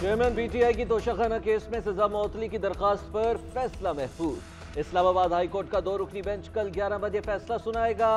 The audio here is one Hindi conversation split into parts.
चेयरमैन पीटीआई की तोशाखाना केस में सजा मुअत्तली की दरखास्त पर फैसला महफूज। इस्लामाबाद हाई कोर्ट का 2 रुकनी बेंच कल 11 बजे फैसला सुनाएगा।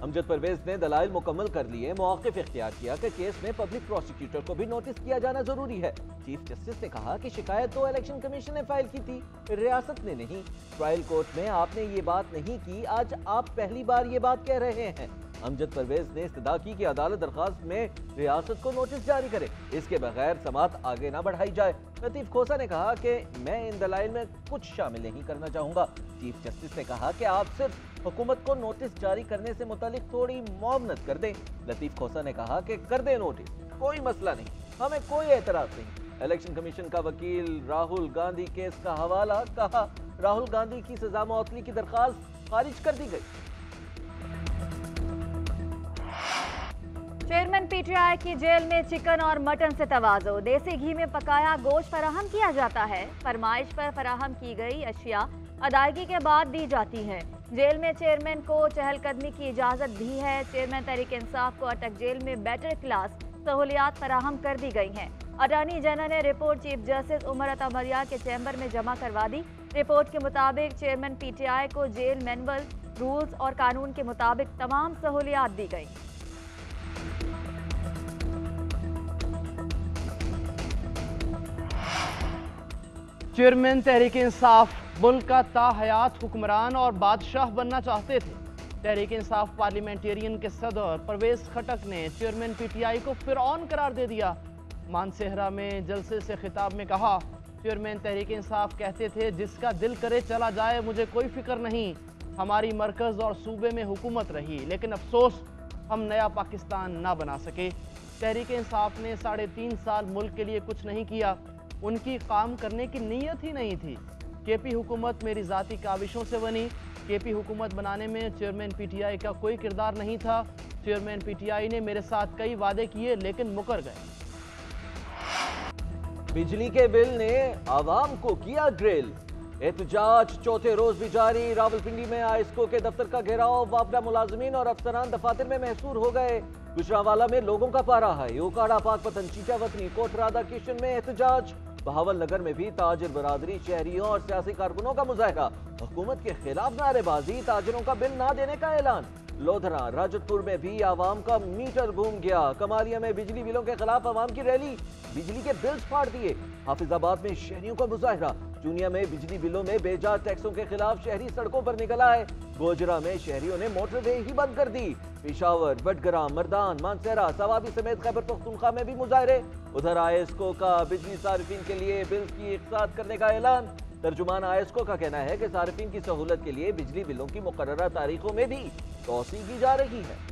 अमजद परवेज ने दलाइल मुकम्मल कर लिए, मौक़िफ़ इख्तियार किया कि केस में पब्लिक प्रोसिक्यूटर को भी नोटिस किया जाना जरूरी है। चीफ जस्टिस ने कहा कि शिकायत तो इलेक्शन कमीशन ने फाइल की थी, रियासत ने नहीं। ट्रायल कोर्ट में आपने ये बात नहीं की, आज आप पहली बार ये बात कह रहे हैं। अमजद परवेज ने इस्तदा की कि अदालत दरखास्त में रियासत को नोटिस जारी करे, इसके बगैर समात आगे ना बढ़ाई जाए। लतीफ खोसा ने कहा कि मैं इन दलाइल में कुछ शामिल नहीं करना चाहूंगा। चीफ जस्टिस ने कहा कि आप सिर्फ हुकूमत को नोटिस जारी करने से मुतालिक थोड़ी मुआवनत कर दें। लतीफ खोसा ने कहा कि कर दें नोटिस, कोई मसला नहीं, हमें कोई एतराज नहीं। इलेक्शन कमीशन का वकील राहुल गांधी केस का हवाला, कहा राहुल गांधी की सजा मुअत्तली की दरखास्त खारिज कर दी गई। चेयरमैन पीटीआई की जेल में चिकन और मटन से तवाज़ो, देसी घी में पकाया गोश्त फराहम किया जाता है। फरमाइश पर फराहम की गई अशिया अदायगी के बाद दी जाती है। जेल में चेयरमैन को चहलकदमी की इजाज़त भी है। चेयरमैन तहरीक इंसाफ को अटक जेल में बेटर क्लास सहूलियात फराहम कर दी गई हैं। अटॉर्नी जनरल ने report chief justice Umar Ata मलिया के चैम्बर में जमा करवा दी। रिपोर्ट के मुताबिक चेयरमैन पीटीआई को जेल मैनुअल, रूल्स और कानून के मुताबिक तमाम सहूलियात दी गई। चेयरमैन तहरीक इंसाफ मुल्क का ताहयात हुक्मरान और बादशाह बनना चाहते थे। तहरीक इंसाफ पार्लियामेंटेरियन के सदर परवेज खटक ने चेयरमैन पीटीआई को फिरौन करार दे दिया। मानसेहरा में जलसे से खिताब में कहा, चेयरमैन तहरीक इंसाफ कहते थे जिसका दिल करे चला जाए, मुझे कोई फिक्र नहीं। हमारी मरकज़ और सूबे में हुकूमत रही, लेकिन अफसोस हम नया पाकिस्तान ना बना सके। तहरीक इंसाफ ने 3.5 साल मुल्क के लिए कुछ नहीं किया, उनकी काम करने की नीयत ही नहीं थी। केपी हुकूमत मेरी ज़ाती काविशों से बनी। केपी हुकूमत बनाने में चेयरमैन पीटीआई का कोई किरदार नहीं था। चेयरमैन पीटीआई ने मेरे साथ कई वादे किए, लेकिन मुकर गए। बिजली के बिल ने आवाम को किया ग्रिल। एहतजाज चौथे रोज भी जारी। रावलपिंडी में आईएसको के दफ्तर का घेराव, वापडा मुलाजमीन और अफसरान दफातर में महसूर हो गए। गुजरांवाला में लोगों का पारा है। ओकाड़ा पाकपतन चीचा वतनी कोट राधा किशन में एहतजाज। बहावल नगर में भी ताजिर बरादरी, शहरियों और सियासी कारकुनों का मुजाहरा। हुकूमत के खिलाफ नारेबाजी, ताजिरों का बिल ना देने का ऐलान। लोधरा राजतपुर में भी आवाम का मीटर घूम गया। कमालिया में बिजली बिलों के खिलाफ आवाम की रैली, बिजली के बिल्स फाड़ दिए। हाफिजाबाद में शहरियों का मुजाहरा। चूनिया में बिजली बिलों में बेजा टैक्सों के खिलाफ शहरी सड़कों पर निकल आए। गोजरा में शहरियों ने मोटरवे ही बंद कर दी। पेशावर, बटग्राम, मर्दान, मानसेरा, सवाबी समेत खैबर पख्तूनख्वा में भी मुजाहरे। उधर आईएसको का बिजली सार्फिन के लिए बिल्स की इकसात करने का ऐलान। तर्जुमान आईएसको का कहना है कि सार्फिन की सहूलत के लिए बिजली बिलों की मुकर्ररा तारीखों में भी तौसी की जा रही है।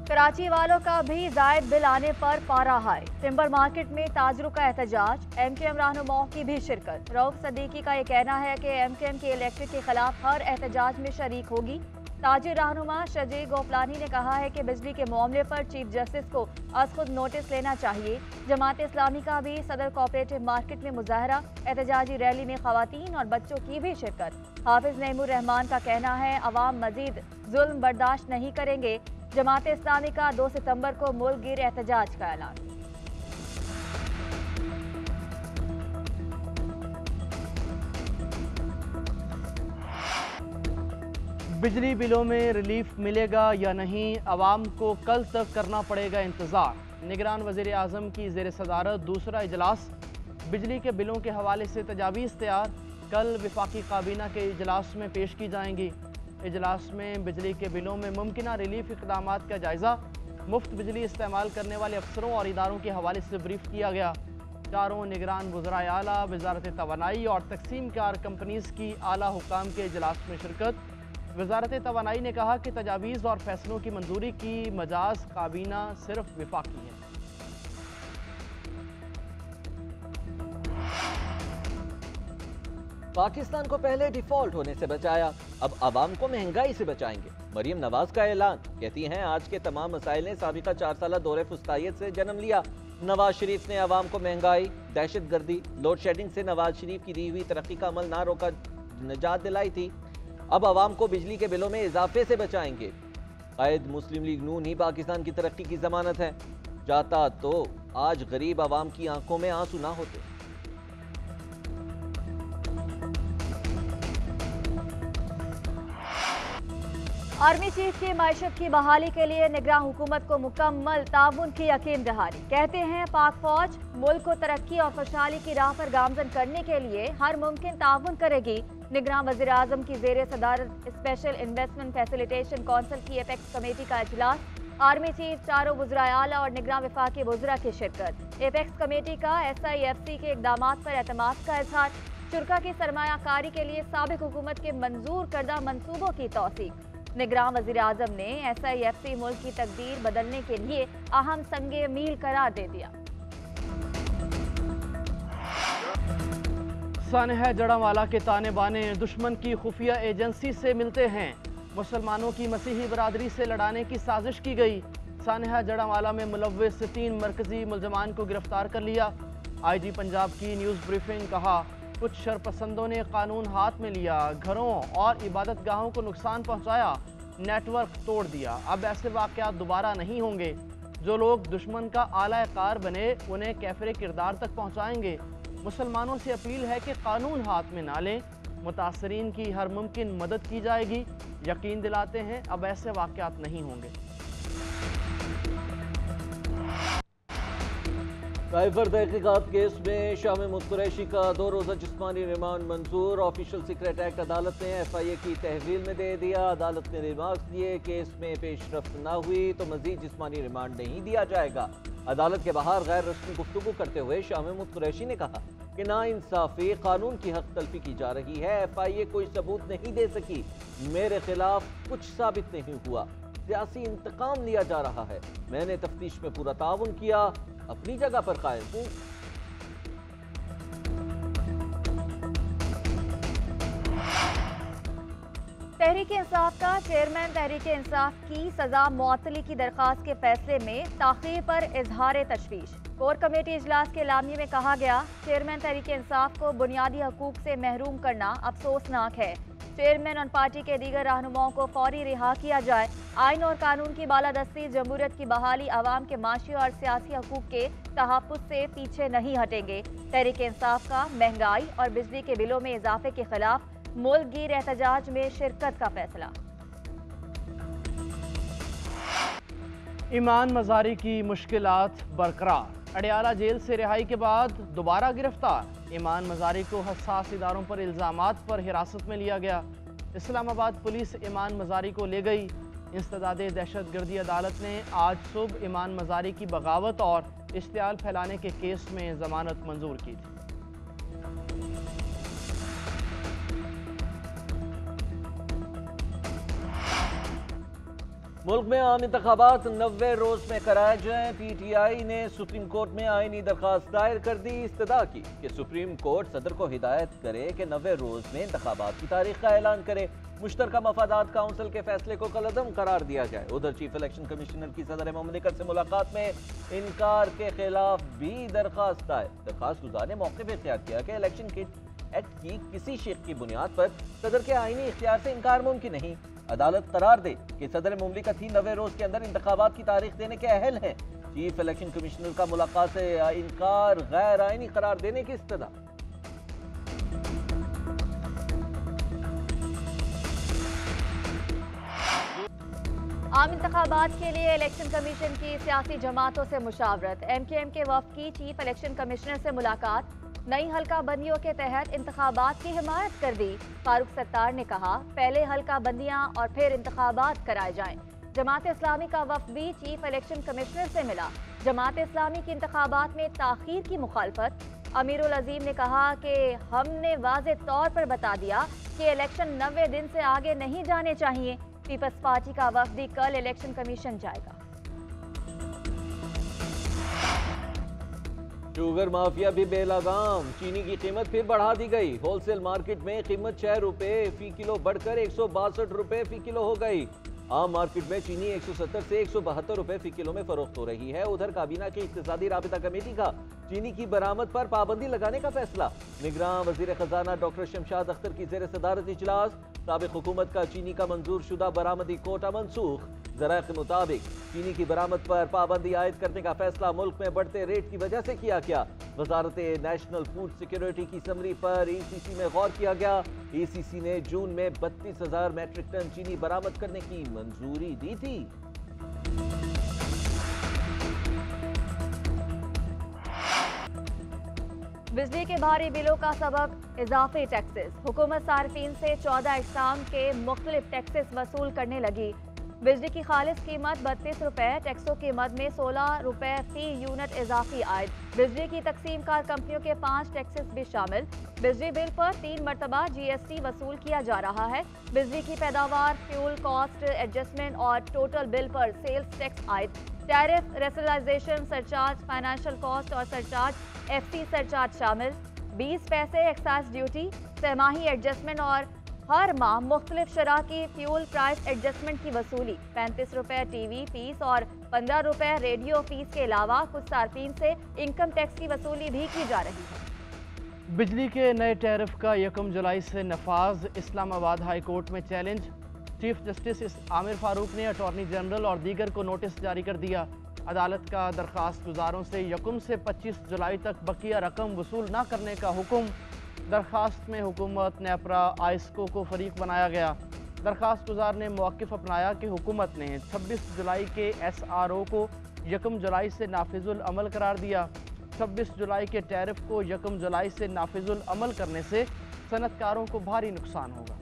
कराची वालों का भी जायद बिल आने पर पारा हाई। टिम्बर मार्केट में ताजरों का एहतजाज, एमकेएम रहनुमाओं की भी शिरकत। रऊफ सदीकी का ये कहना है कि एमकेएम के इलेक्ट्रिक के खिलाफ हर एहतजाज में शरीक होगी। ताजिर रहनुमा शजी गोपलानी ने कहा है कि बिजली के मामले पर चीफ जस्टिस को आज खुद नोटिस लेना चाहिए। जमात इस्लामी का भी सदर कोऑपरेटिव मार्केट में मुजाहरा, एहतजाजी रैली में खवातीन और बच्चों की भी शिरकत। हाफिज नईमुर रहमान का कहना है अवाम मजीद जुल्म बर्दाश्त नहीं करेंगे। जमात इस्लामी का 2 सितंबर को मुल्क गिर एहतजाज का ऐलान। बिजली बिलों में रिलीफ मिलेगा या नहीं, आवाम को कल तक करना पड़ेगा इंतज़ार। निगरान वज़ीर आज़म की ज़ेर सदारत दूसरा इजलास। बिजली के बिलों के हवाले से तजावीज़ तैयार, कल वफाकी काबीना के इजलास में पेश की जाएंगी। इजलास में बिजली के बिलों में मुमकिन रिलीफ इक़दामात का जायज़ा, मुफ्त बिजली इस्तेमाल करने वाले अफसरों और इदारों के हवाले से ब्रीफ किया गया। चारों निगरान वज़राए आला, वज़ारत तवानाई और तकसीम कार कंपनीज़ की आला हुकाम के इजलास में शिरकत। वज़ारत तवानाई ने कहा कि तजावीज़ और फैसलों की मंजूरी की मजाज काबीना सिर्फ विफाकी है। पाकिस्तान को पहले डिफॉल्ट होने से बचाया, अब आवाम को महंगाई से बचाएंगे। मरियम नवाज का ऐलान। कहती हैं आज के तमाम मसाइल ने साबिका 4 साल दौरे फुस्तायत से जन्म लिया। नवाज शरीफ ने आवाम को महंगाई, दहशत गर्दी, लोड शेडिंग से नवाज शरीफ की दी हुई तरक्की का अमल ना रोका निजात दिलाई थी। अब आवाम को बिजली के बिलों में इजाफे से बचाएंगे। कायद मुस्लिम लीग नून ही पाकिस्तान की तरक्की की जमानत है। चाहता तो आज गरीब आवाम की आंखों में आंसू ना होते। आर्मी चीफ की मईशत की बहाली के लिए निगरान हुकूमत को मुकम्मल ताउन की यकीन दहानी। कहते हैं पाक फौज मुल्क को तरक्की और खुशहाली की राह पर गामजन करने के लिए हर मुमकिन ताउन करेगी। निगरान वज़ीर आज़म की ज़ेर सदारत स्पेशल इन्वेस्टमेंट फैसिलिटेशन कौंसिल की एपेक्स कमेटी का इजलास। आर्मी चीफ, चारों वज़राए आला और निगरान वफाकी वज़रा की शिरकत। एपेक्स कमेटी का SIFC के इक़दाम पर एतमाद का इजहार। शुरा की सरमायाकारी के लिए साबिक हुकूमत के मंजूर करदा मनसूबों की तौसीक। निगरान वज़ीर आज़म ने SIFC मुल्क की तकदीर बदलने के लिए अहम संगे मील करार दे दिया। सानहा जड़ावाला के ताने बाने दुश्मन की खुफिया एजेंसी से मिलते हैं। मुसलमानों की मसीही बरादरी से लड़ाने की साजिश की गई। सानहा जड़ावाला में मुलव्विस 3 मरकजी मुलजमान को गिरफ्तार कर लिया। IG पंजाब की न्यूज़ ब्रीफिंग। कहा, कुछ शरपसंदों ने कानून हाथ में लिया, घरों और इबादत गाहों को नुकसान पहुंचाया, नेटवर्क तोड़ दिया। अब ऐसे वाक़यात दोबारा नहीं होंगे। जो लोग दुश्मन का आला कार बने उन्हें कैफरे किरदार तक पहुंचाएंगे। मुसलमानों से अपील है कि कानून हाथ में ना लें। मुतासरीन की हर मुमकिन मदद की जाएगी। यकीन दिलाते हैं अब ऐसे वाक़यात नहीं होंगे। साइफर तहकीकात केस में शाह महमूद कुरैशी का 2 रोज़ा जिस्मानी रिमांड मंजूर। ऑफिशियल सीक्रेट एक्ट अदालत ने FIA की तहवील में दे दिया। अदालत ने रिमार्क्स दिए, केस में पेशरफ्त न हुई तो मजीद जिस्मानी रिमांड नहीं दिया जाएगा। अदालत के बाहर गैर रस्मी गुफ्तगू करते हुए शाह महमूद कुरैशी ने कहा कि नाइंसाफी, कानून की हक तलफी की जा रही है। FIA कोई सबूत नहीं दे सकी, मेरे खिलाफ कुछ साबित नहीं हुआ, सियासी इंतकाम लिया जा रहा है। मैंने तफ्तीश में पूरा ताउन किया, अपनी जगह पर कायम हूं। तहरीक इंसाफ का चेयरमैन तहरीक इंसाफ की सजा मुअत्तली की दरख्वास्त के फैसले में ताख़ीर पर इजहार तशवीश। कोर कमेटी इजलास के लामिये में कहा गया, चेयरमैन तहरीक इंसाफ को बुनियादी हकूक से महरूम करना अफसोसनाक है। चेयरमैन और पार्टी के दीगर रहनुमाओं को फौरी रिहा किया जाए। आइन और कानून की बालादस्ती, जमहूरियत की बहाली, आवाम के माशी और सियासी हकूक के तहफ़्फ़ुज़ से पीछे नहीं हटेंगे। तहरीक इंसाफ का महंगाई और बिजली के बिलों में इजाफे के खिलाफ मुल्क गिर एहतजाज में शिरकत का फैसला। ईमान मजारी की मुश्किलात बरकरार। अडियाला जेल से रिहाई के बाद दोबारा गिरफ्तार। ईमान मजारी को हसास इदारों पर इल्ज़ामात पर हिरासत में लिया गया। इस्लामाबाद पुलिस ईमान मजारी को ले गई। इंसदादे दहशतगर्दी अदालत ने आज सुबह ईमान मजारी की बगावत और इश्तियाल फैलाने के केस में जमानत मंजूर की थी। मुल्क में आम इंतखाबात 90 रोज में कराए जाएं। PTI ने सुप्रीम कोर्ट में आईनी दरखास्त दायर कर दी। इस्तदा की कि सुप्रीम कोर्ट सदर को हिदायत करे कि 90 रोज में इंतखाबात की तारीख का ऐलान करे। मुश्तरका मफादात काउंसिल के फैसले को कलअदम करार दिया जाए। उधर चीफ इलेक्शन कमिश्नर की सदर ममलिकत से मुलाकात में इनकार के खिलाफ भी दरखास्त दायर। दरखास्त गुजार ने मौके पर इख्तियार किया कि इलेक्शन एक्ट की किसी शेख की बुनियाद पर सदर के आईनी इख्तियार से इनकार मुमकिन नहीं। अदालत करार दे कि सदर मुमलिकत ही 90 रोज के अंदर इंतखाबात की तारीख देने के अहल हैं। चीफ इलेक्शन कमिश्नर का मुलाकात से इनकार गैर आईनी करार देने की इस्तदा। आम इंतखाबात के लिए इलेक्शन कमीशन की सियासी जमातों से मुशावरत। MKM के वफ्द की चीफ इलेक्शन कमिश्नर से मुलाकात। नई हल्का बंदियों के तहत इंतखाबात की हिमायत कर दी। फारूक सत्तार ने कहा, पहले हल्का बंदियां और फिर इंतखाबात कराए जाएं। जमात इस्लामी का वफ्द भी चीफ इलेक्शन कमिश्नर से मिला। जमात इस्लामी की इंतखाबात में ताखीर की मुखालफत। अमीरुल अजीम ने कहा कि हमने वाज़े तौर पर बता दिया कि इलेक्शन 90 दिन से आगे नहीं जाने चाहिए। पीपल्स पार्टी का वफ्द भी कल इलेक्शन कमीशन जाएगा। शुगर माफिया भी बेलगाम। चीनी की कीमत फिर बढ़ा दी गई। होलसेल मार्केट में कीमत 6 रुपए फी किलो बढ़कर 162 रुपए फी किलो हो गई। आम मार्केट में चीनी 170 से 172 रुपए फी किलो में फरोख्त हो रही है। उधर काबीना की इक्तिसादी राबिता कमेटी का चीनी की बरामद पर पाबंदी लगाने का फैसला। निगरान वजीर खजाना डॉक्टर शमशाद अख्तर की जेर सदारत इजलास। साबिक हुकूमत का चीनी का मंजूर शुदा बरामदी कोटा मनसूख। ज़राए के मुताबिक चीनी की बरामद पर पाबंदी आयद करने का फैसला मुल्क में बढ़ते रेट की वजह से किया गया। वजारत नेशनल फूड सिक्योरिटी की समरी पर ECC में गौर किया गया। ECC ने जून में 32,000 मैट्रिक टन चीनी बरामद करने की मंजूरी दी थी। बिजली के भारी बिलों का सबब इजाफी टैक्सेस। हुकूमत सार्फिन से 14 अक़साम के मुख्तलिफ टैक्सेस वसूल करने लगी। बिजली की खालिस कीमत 32 रुपए, टैक्सों की मद में 16 रुपए फी यूनिट इजाफी आयद। बिजली की तकसीम कार कंपनियों के 5 टैक्सेस भी शामिल। बिजली बिल पर 3 मरतबा GST वसूल किया जा रहा है। बिजली की पैदावार, फ्यूल कॉस्ट एडजस्टमेंट और टोटल बिल पर सेल्स टैक्स आयद। टैरिफ, रेसलाइजेशन सरचार्ज, फाइनेंशियल कॉस्ट और सरचार्ज FC सरचार्ज शामिल। 20 पैसे एक्साइज ड्यूटी, तिमाही एडजस्टमेंट और हर माह मुख्तलिफ शरह की फ्यूल प्राइस एडजस्टमेंट की वसूली। 35 रुपए TV फीस और 15 रुपए रेडियो फीस के अलावा कुछ सार्फिन से इनकम टैक्स की वसूली भी की जा रही है। बिजली के नए टैरिफ का 1 जुलाई से नफाज। इस्लामाबाद हाई कोर्ट में challenge. Chief justice Aamir Farooq ने अटॉर्नी जनरल और दीगर को नोटिस जारी कर दिया। अदालत का दरख्वास्त गुजारों से 1 से 25 जुलाई तक बकिया रकम वसूल न करने का हुक्म। दरख्वास्त में हुकूमत, नेपरा, आइस्को को फरीक बनाया गया। दरख्वास्त गुजार ने मौक़िफ़ अपनाया कि हुकूमत ने 26 जुलाई के SRO को 1 जुलाई से नाफिजुल अमल करार दिया। 26 जुलाई के टैरिफ को 1 जुलाई से नाफिजुल अमल करने से सनतकारों को भारी नुकसान होगा।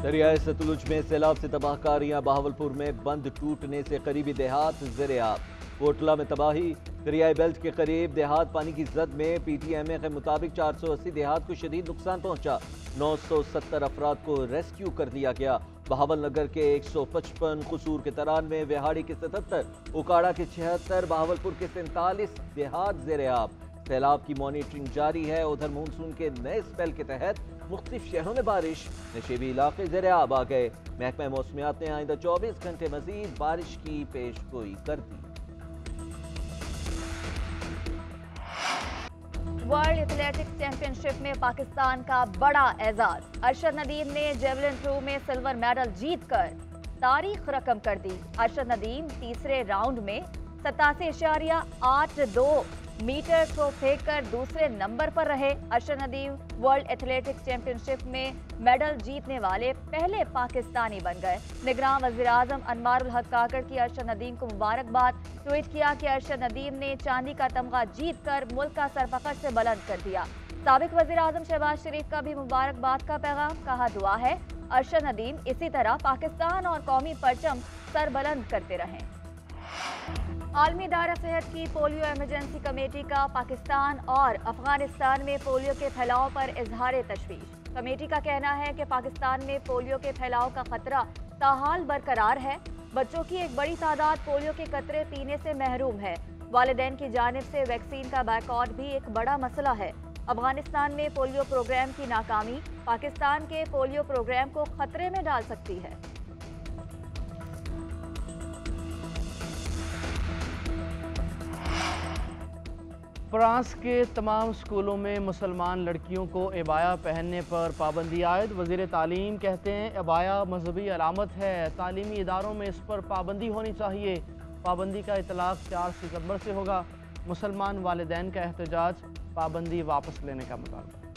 दरियाए सतलुज में सैलाब से तबाहकारियां। बहावलपुर में बंद टूटने से करीबी देहात ज़ेर-ए-आब। कोटला में तबाही। दरियाई बेल्ट के करीब देहात पानी की जद में। PTMA के मुताबिक 480 देहात को शदीद नुकसान पहुंचा। 970 अफराद को रेस्क्यू कर लिया गया। बहावल नगर के 155, कसूर के 93, विहाड़ी के 77, उकाड़ा के 76, बहावलपुर के 47 देहात ज़ेर-ए-आब। सैलाब की मॉनिटरिंग जारी है। उधर मानसून के नए स्पेल के तहत मुख्तलिफ शहरों में बारिश। नशेबी इलाके ज़ेर-ए-आब आ गए। महकमा मौसमियात ने आइंदा 24 घंटे मजीद बारिश की पेशगोई कर दी। वर्ल्ड एथलेटिक्स चैंपियनशिप में पाकिस्तान का बड़ा एजाज। अरशद नदीम ने जेवलिन थ्रो में सिल्वर मेडल जीतकर तारीख रकम कर दी। अरशद नदीम तीसरे राउंड में 87.82 मीटर थ्रो फेंक कर दूसरे नंबर पर रहे। Arshad Nadeem world athletics championship में मेडल जीतने वाले पहले पाकिस्तानी बन गए। निगरान वज़ीर-ए-आज़म अनवारुल हक काकड़ की अरशद नदीम को मुबारकबाद। ट्वीट किया कि अरशद नदीम ने चांदी का तमगा जीत कर मुल्क का सर फखर से बुलंद कर दिया। साबिक वज़ीर-ए-आज़म शहबाज शरीफ का भी मुबारकबाद का पैगाम। कहा, दुआ है अरशद नदीम इसी तरह पाकिस्तान और कौमी परचम सर बुलंद करते रहें। आलमी दायरा सेहत की पोलियो इमरजेंसी कमेटी का पाकिस्तान और अफगानिस्तान में पोलियो के फैलाव पर इजहार तशवीश। कमेटी का कहना है कि पाकिस्तान में पोलियो के फैलाव का खतरा ताहाल बरकरार है। बच्चों की एक बड़ी तादाद पोलियो के कतरे पीने से महरूम है। वालिदैन की जानिब से वैक्सीन का बैकआउट भी एक बड़ा मसला है। अफगानिस्तान में पोलियो प्रोग्राम की नाकामी पाकिस्तान के पोलियो प्रोग्राम को खतरे में डाल सकती है। फ्रांस के तमाम स्कूलों में मुसलमान लड़कियों को अबाया पहनने पर पाबंदी आयद। वज़ीर तालीम कहते हैं अबाया मजहबी अलामत है, तालीमी इदारों में इस पर पाबंदी होनी चाहिए। पाबंदी का इतलाक़ 4 सितंबर से होगा। मुसलमान वालिदैन का एहतजाज, पाबंदी वापस लेने का मुतालबा।